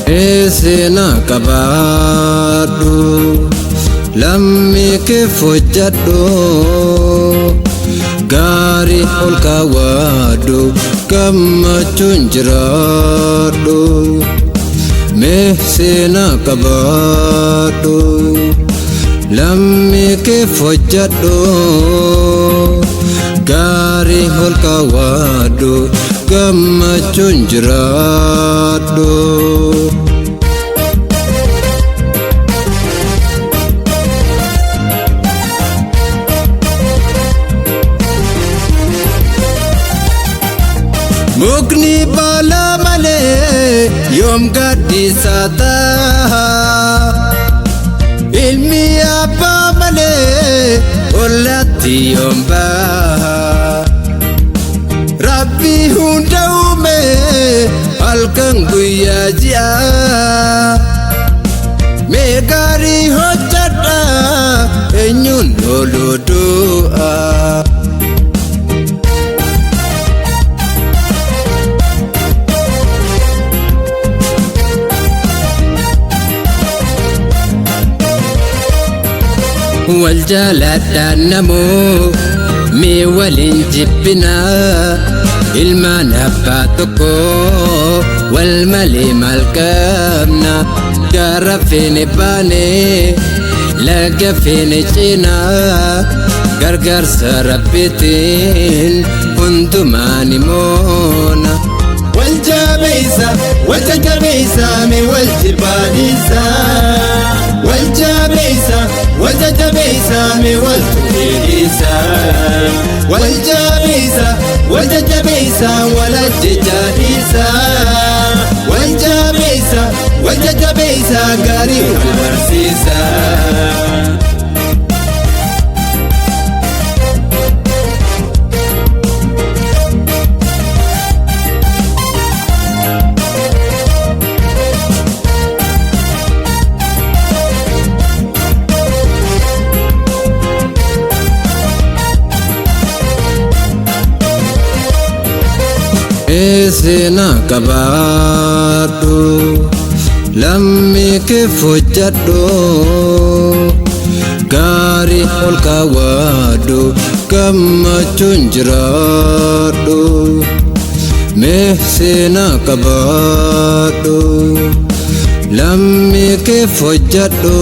Seenaa qabaadhu lammii kee hojjedhu gaarii ol kaawwadhu gammachuun jiraadhu. Mee seenaa qabaadhu lammii kee hojjedhu gaarii ol kaawwadhu gammachuun jiraadhu. Mukni baala malee yoom gadhiisa ta'a ilmi abbaa malee ollatti yoom baha. Rabbi hunda uume halkan guyyaa ji'a mee gaarii hojjedha eenyuun ooluu du'a. Wal jaaladhaan namoo mee waliin jibbinaa ilmaan abbaa tokko wal malee maal qabna. Gaara feene baane laga feene cinaa gargaarsa rabbiitiin hundumaan moona. Wal jabeessa wal jajjabeessa mee wal jibbaadhiisa. Wal jabeessa wal jajjabeessa mee wal tuqeessa. Wal jabeessa wal jajjabeessa wal ajjechaadhiisa. Wal jabeessa wal jajjabeessa gaarii wal barsiisa. Seenaa qabaadhu lammii kee hojjedhu gaarii ol kaawwadhu gammachuun jiraadhu. Mee seenaa qabaadhu lammii kee hojjedhu.